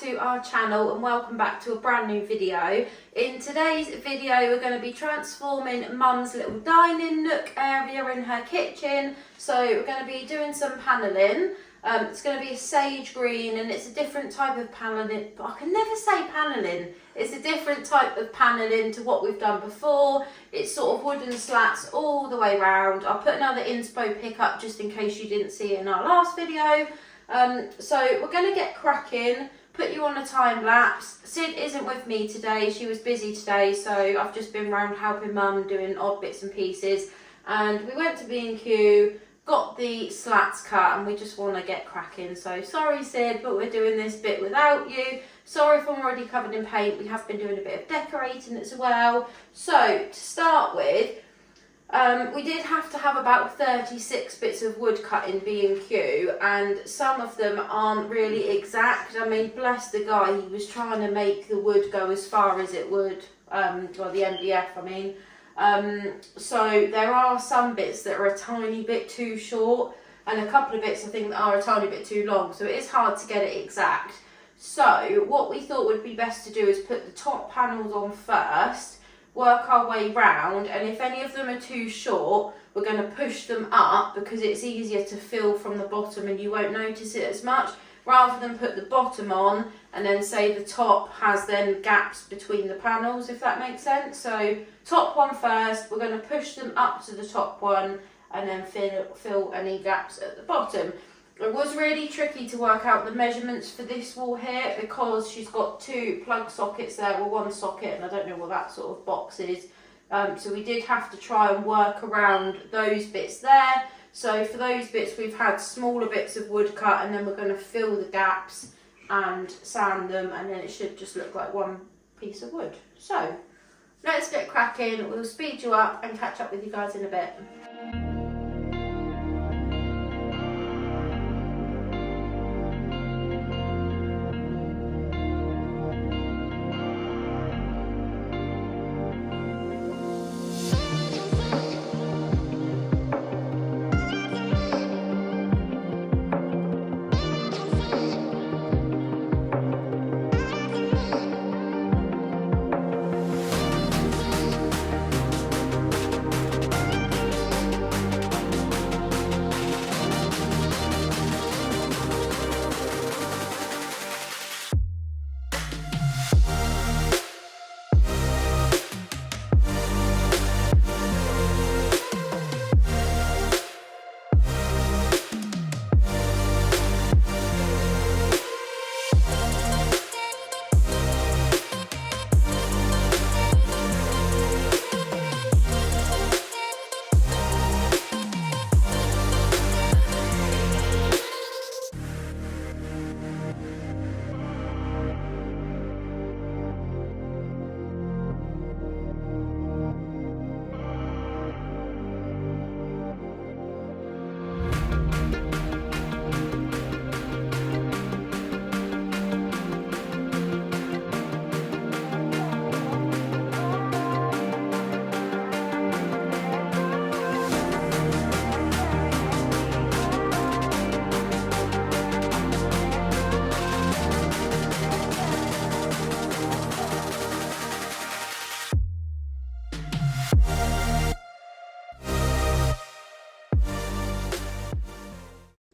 to our channel and welcome back to a brand new video. In today's video we're going to be transforming Mum's little dining nook area in her kitchen. So we're going to be doing some panelling. It's going to be a sage green and it's a different type of panelling. I can never say panelling. It's a different type of panelling to what we've done before. It's sort of wooden slats all the way around. I'll put another inspo pic up just in case you didn't see it in our last video. So we're going to get cracking, put you on a time lapse. Sid isn't with me today, she was busy today, so I've just been around helping Mum doing odd bits and pieces. And we went to B&Q, got the slats cut, and we just want to get cracking. So sorry Sid, but we're doing this bit without you. Sorry if I'm already covered in paint, we have been doing a bit of decorating as well. So to start with, we did have to have about 36 bits of wood cut in B&Q, and some of them aren't really exact. I mean, bless the guy, he was trying to make the wood go as far as it would, well, the MDF, I mean. So there are some bits that are a tiny bit too short, and a couple of bits I think that are a tiny bit too long, so it is hard to get it exact. So what we thought would be best to do is put the top panels on first, work our way round, and if any of them are too short we're going to push them up because it's easier to fill from the bottom and you won't notice it as much, rather than put the bottom on and then say the top has then gaps between the panels, if that makes sense. So top one first, we're going to push them up to the top one and then fill any gaps at the bottom. It was really tricky to work out the measurements for this wall here because she's got two plug sockets there, well one socket, and I don't know what that sort of box is. So we did have to try and work around those bits there. So for those bits we've had smaller bits of wood cut, and then we're going to fill the gaps and sand them, and then it should just look like one piece of wood. So let's get cracking, we'll speed you up and catch up with you guys in a bit.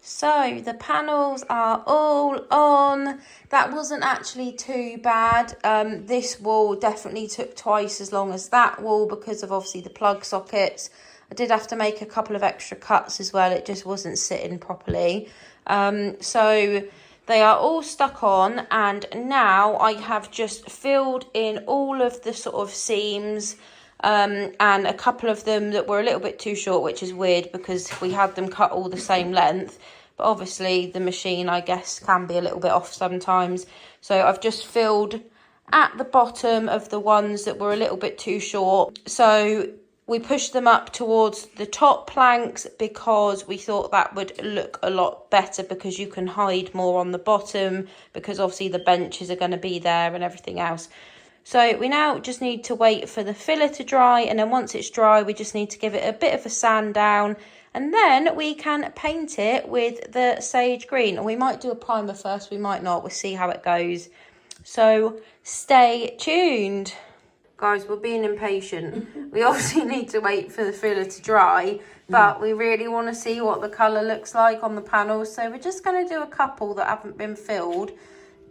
So the panels are all on. That wasn't actually too bad. This wall definitely took twice as long as that wall because of obviously the plug sockets. I did have to make a couple of extra cuts as well. It just wasn't sitting properly. So they are all stuck on, and now I have just filled in all of the sort of seams and a couple of them that were a little bit too short, which is weird because we had them cut all the same length. But obviously the machine, I guess, can be a little bit off sometimes. So I've just filled at the bottom of the ones that were a little bit too short. So we pushed them up towards the top planks because we thought that would look a lot better because you can hide more on the bottom because obviously the benches are going to be there and everything else. So we now just need to wait for the filler to dry, and then once it's dry, we just need to give it a bit of a sand down, and then we can paint it with the sage green. And we might do a primer first, we might not, we'll see how it goes. So stay tuned. Guys, we're being impatient. We obviously need to wait for the filler to dry, but we really want to see what the colour looks like on the panels. So we're just going to do a couple that haven't been filled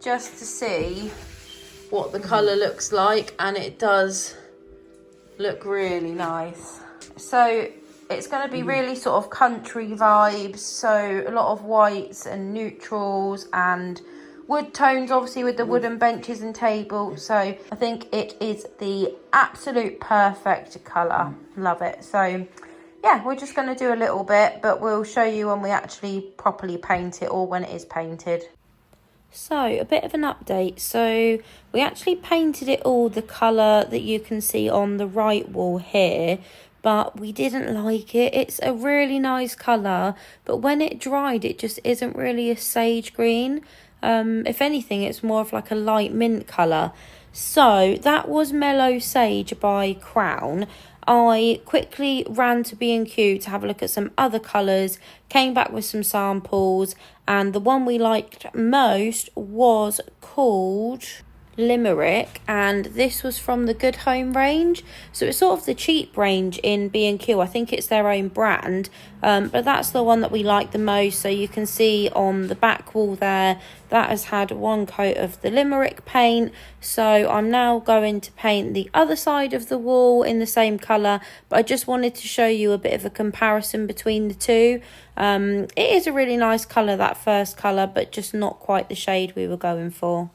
just to see what the colour looks like, and it does look really nice. So it's going to be really sort of country vibes, so a lot of whites and neutrals and wood tones, obviously with the wooden benches and tables. So I think it is the absolute perfect colour. Love it. So yeah, we're just going to do a little bit, but we'll show you when we actually properly paint it, or when it is painted. So a bit of an update. So we actually painted it all the colour that you can see on the right wall here, but we didn't like it. It's a really nice colour, but when it dried, it just isn't really a sage green. If anything, it's more of like a light mint colour. So that was Mellow Sage by Crown. I quickly ran to B&Q to have a look at some other colours, came back with some samples, and the one we liked most was called Limerick, and this was from the Good Home range. So it's sort of the cheap range in B&Q. I think it's their own brand, but that's the one that we like the most. So you can see on the back wall there, that has had one coat of the Limerick paint. So I'm now going to paint the other side of the wall in the same colour, but I just wanted to show you a bit of a comparison between the two. It is a really nice colour, that first colour, but just not quite the shade we were going for.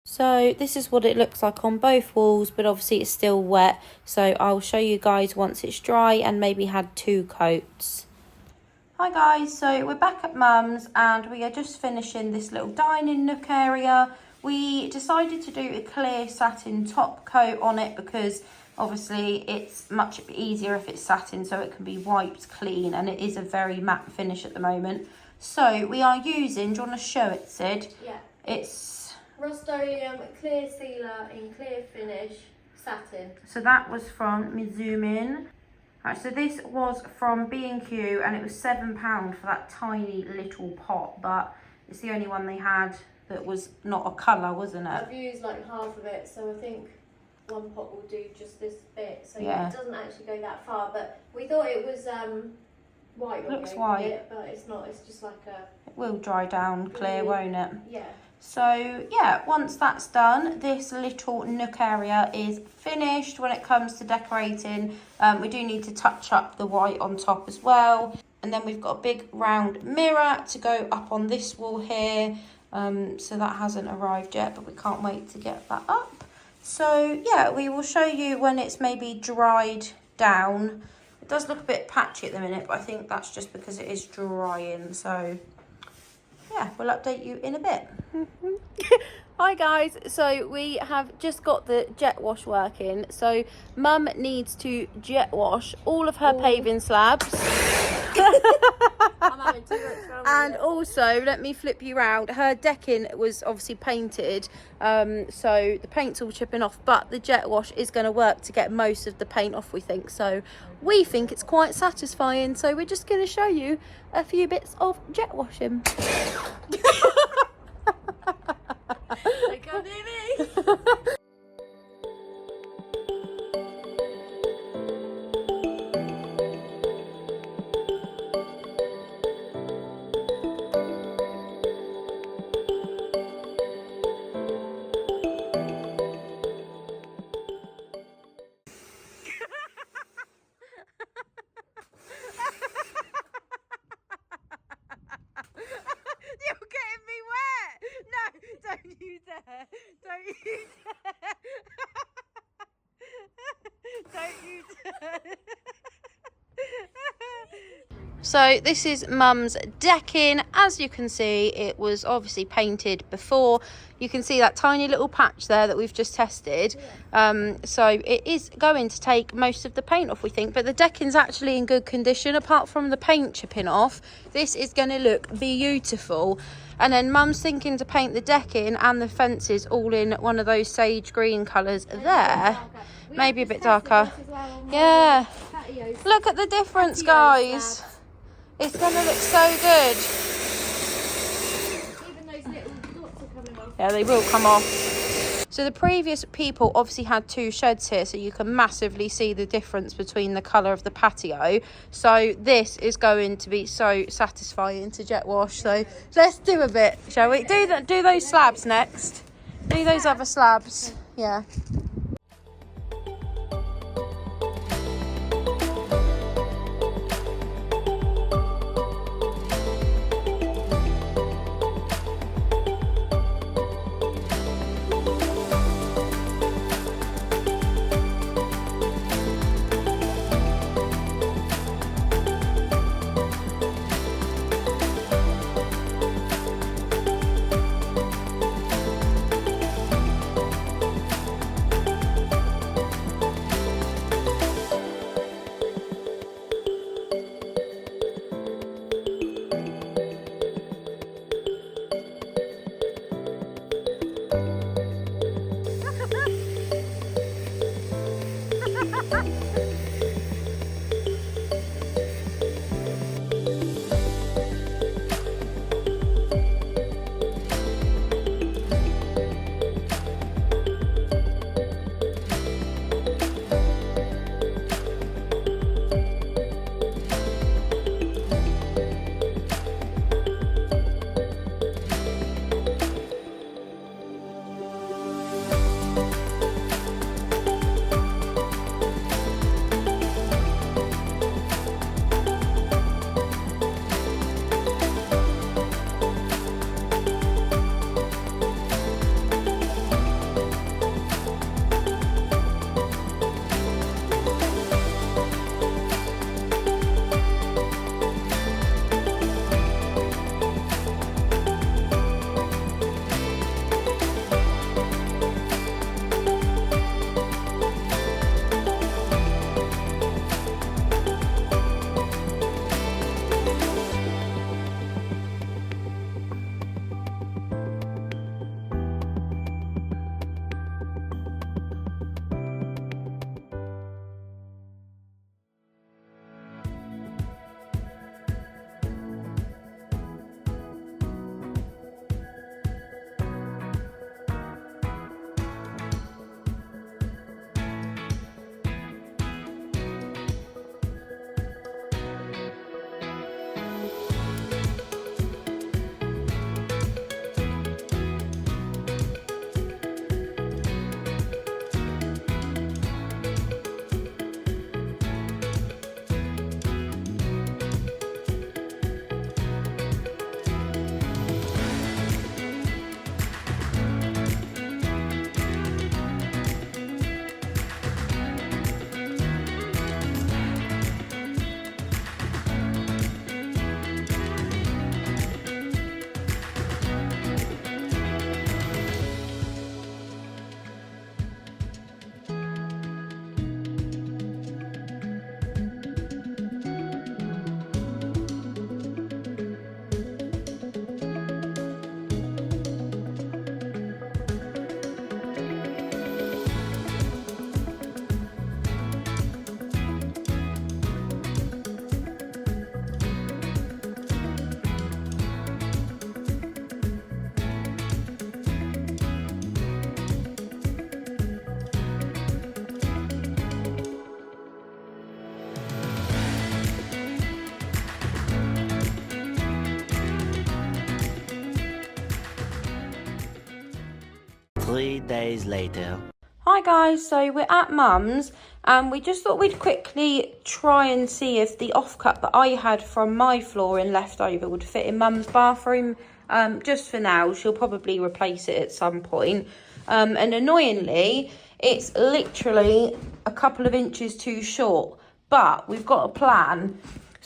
So this is what it looks like on both walls, but obviously it's still wet. So I'll show you guys once it's dry and maybe had 2 coats. Hi guys, so we're back at Mum's and we are just finishing this little dining nook area. We decided to do a clear satin top coat on it because obviously it's much easier if it's satin, so it can be wiped clean, and it is a very matte finish at the moment. So we are using, do you want to show it, Sid? Yeah. It's Rust-Oleum Clear Sealer in Clear Finish Satin. So that was from, let me zoom in. Right, so this was from B&Q and it was £7 for that tiny little pot, but it's the only one they had that was not a colour, wasn't it? I've used like half of it, so I think one pot will do just this bit. So yeah, it doesn't actually go that far, but we thought it was white when looks we white, it, but it's not. It's just like a... It will dry down clear, won't it? Yeah. So yeah, once that's done, this little nook area is finished. When it comes to decorating, we do need to touch up the white on top as well. And then we've got a big round mirror to go up on this wall here. So that hasn't arrived yet, but we can't wait to get that up. So yeah, we will show you when it's maybe dried down. It does look a bit patchy at the minute, but I think that's just because it is drying. So yeah, we'll update you in a bit. Hi guys, so we have just got the jet wash working. So Mum needs to jet wash all of her paving slabs. I'm having too much fun. And also, let me flip you around. Her decking was obviously painted, so the paint's all chipping off, but the jet wash is going to work to get most of the paint off, we think. So we think it's quite satisfying. So we're just going to show you a few bits of jet washing. Like a baby. You're getting me wet! No, don't you dare! Don't you dare! Don't you dare! So this is Mum's decking. As you can see, it was obviously painted before. You can see that tiny little patch there that we've just tested. So it is going to take most of the paint off, we think, but the decking's actually in good condition apart from the paint chipping off. This is going to look beautiful. And then Mum's thinking to paint the decking and the fences all in one of those sage green colours there. Maybe a bit darker. Yeah. Look at the difference, guys. It's going to look so good. Even those little dots are coming off. Yeah, they will come off. So the previous people obviously had 2 sheds here, so you can massively see the difference between the colour of the patio. So this is going to be so satisfying to jet wash. So let's do a bit, shall we? Do those slabs next. Do those other slabs. Yeah. Three days later. Hi guys, so we're at Mum's and we just thought we'd quickly try and see if the offcut that I had from my flooring left over would fit in Mum's bathroom. Just for now, she'll probably replace it at some point. And annoyingly, it's literally a couple of inches too short, but we've got a plan.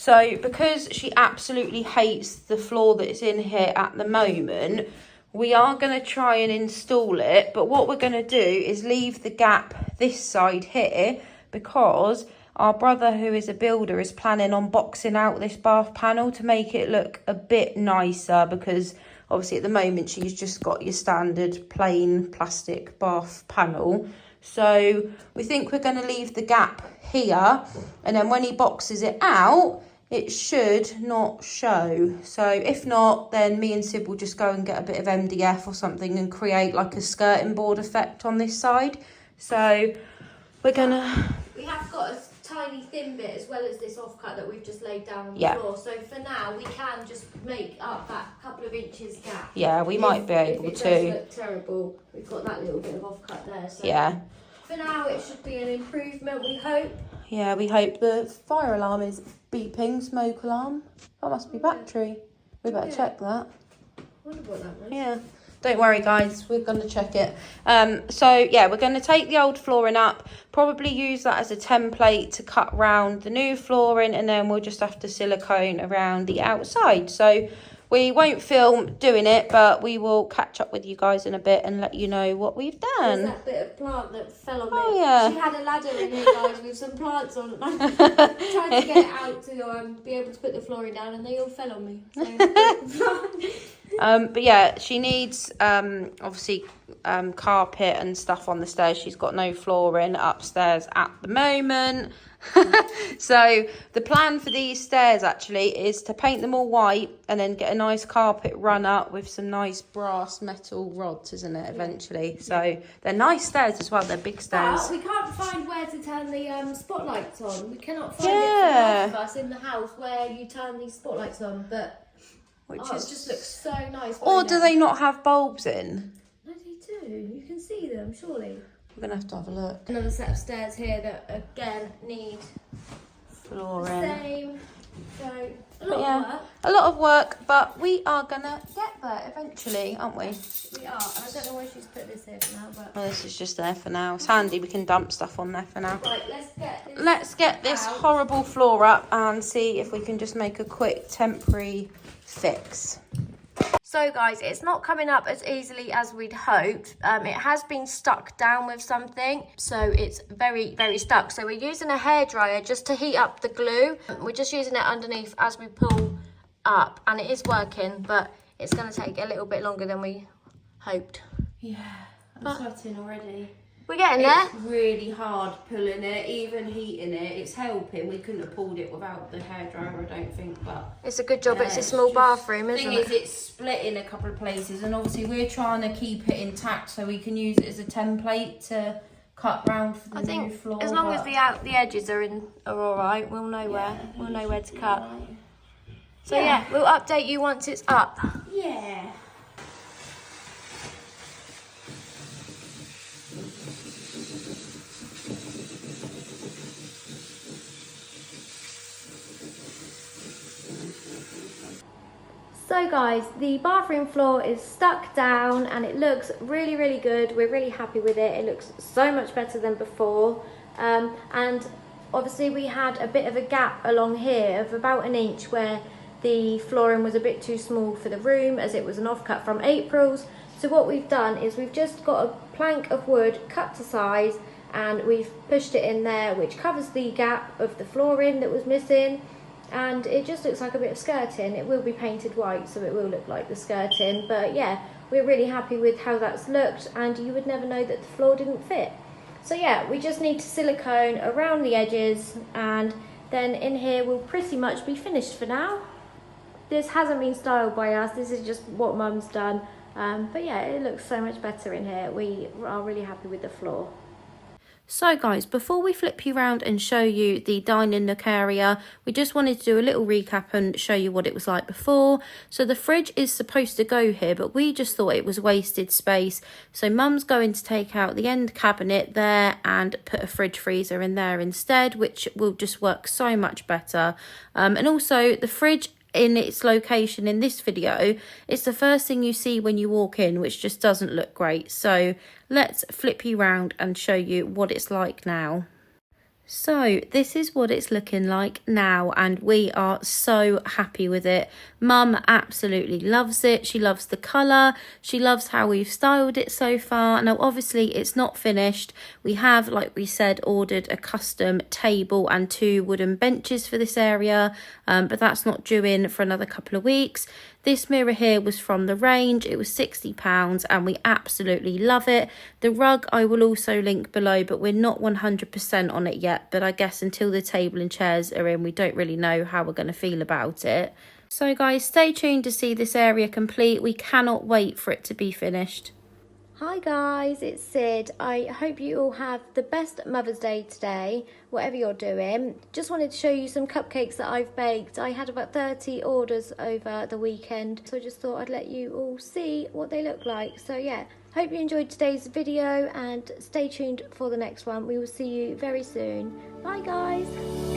So because she absolutely hates the floor that's in here at the moment, we are going to try and install it. But what we're going to do is leave the gap this side here, because our brother, who is a builder, is planning on boxing out this bath panel to make it look a bit nicer, because obviously at the moment she's just got your standard plain plastic bath panel. So we think we're going to leave the gap here, and then when he boxes it out, it should not show. So if not, then me and Sib will just go and get a bit of MDF or something and create like a skirting board effect on this side. So we're gonna... We have got a tiny thin bit as well as this offcut that we've just laid down on the floor. So for now, we can just make up that couple of inches gap. Yeah, we might be able if it to. does look terrible, we've got that little bit of offcut there. So yeah. For now, it should be an improvement, we hope. Yeah, we hope. The fire alarm is beeping, smoke alarm. That must be battery. We better check that. I wonder what that was. Yeah. Don't worry, guys. We're going to check it. So, yeah, we're going to take the old flooring up, probably use that as a template to cut round the new flooring, and then we'll just have to silicone around the outside. So we won't film doing it, but we will catch up with you guys in a bit and let you know what we've done. There's that bit of plant that fell on me. Oh, yeah. She had a ladder in here, guys, with some plants on it. I tried to get it out to be able to put the flooring down, and they all fell on me. So. But yeah, she needs obviously carpet and stuff on the stairs. She's got no flooring upstairs at the moment. So the plan for these stairs actually is to paint them all white and then get a nice carpet run up with some nice brass metal rods, isn't it, eventually? So they're nice stairs as well, they're big stairs. But we can't find where to turn the spotlights on. We cannot find it for half of us in the house where you turn these spotlights on, but it just looks so nice. Or do they not have bulbs in? No, they do. You can see them, surely. We're going to have a look. Another set of stairs here that, again, need Flooring. the same. So, a lot of work. A lot of work, but we are going to get there eventually, aren't we? We are. And I don't know where she's put this here for now, but... Well, this is just there for now. It's handy, we can dump stuff on there for now. Right, Let's get this horrible floor up and see if we can just make a quick temporary fix. So guys, it's not coming up as easily as we'd hoped. It has been stuck down with something, so it's very, very stuck. So we're using a hairdryer just to heat up the glue. We're just using it underneath as we pull up, and it is working, but it's going to take a little bit longer than we hoped. Yeah, I'm sweating already. We're getting there. It's really hard pulling it, even heating it. It's helping. We couldn't have pulled it without the hairdryer, I don't think. But it's a good job. It's a small bathroom, isn't it? The thing is, it's split in a couple of places, and obviously we're trying to keep it intact so we can use it as a template to cut round for the new floor. As long as the edges are all right, we'll know where to cut. So yeah, we'll update you once it's up. Yeah. So guys, the bathroom floor is stuck down and it looks really, really good. We're really happy with it. It looks so much better than before. And obviously we had a bit of a gap along here of about 1 inch where the flooring was a bit too small for the room, as it was an offcut from April's. So what we've done is we've just got a plank of wood cut to size, and we've pushed it in there, which covers the gap of the flooring that was missing. And it just looks like a bit of skirting. It will be painted white, so it will look like the skirting. But yeah, we're really happy with how that's looked, and you would never know that the floor didn't fit. So yeah, we just need to silicone around the edges, and then in here we'll pretty much be finished for now. This hasn't been styled by us, this is just what Mum's done. But yeah, it looks so much better in here. We are really happy with the floor. So guys, before we flip you around and show you the dining nook area, we just wanted to do a little recap and show you what it was like before. So the fridge is supposed to go here, but we just thought it was wasted space. So Mum's going to take out the end cabinet there and put a fridge freezer in there instead, which will just work so much better. And also the fridge in its location in this video, it's the first thing you see when you walk in, which just doesn't look great. So let's flip you around and show you what it's like now. So this is what it's looking like now, and we are so happy with it. Mum absolutely loves it. She loves the colour. She loves how we've styled it so far. Now obviously it's not finished. We have, like we said, ordered a custom table and 2 wooden benches for this area, but that's not due in for another couple of weeks. This mirror here was from the range. It was £60 and we absolutely love it. The rug I will also link below, but we're not 100% on it yet. But I guess until the table and chairs are in, we don't really know how we're going to feel about it. So guys, stay tuned to see this area complete. We cannot wait for it to be finished. Hi guys, it's Sid. I hope you all have the best Mother's Day today, whatever you're doing. Just wanted to show you some cupcakes that I've baked. I had about 30 orders over the weekend, so I just thought I'd let you all see what they look like. So yeah, hope you enjoyed today's video and stay tuned for the next one. We will see you very soon. Bye guys.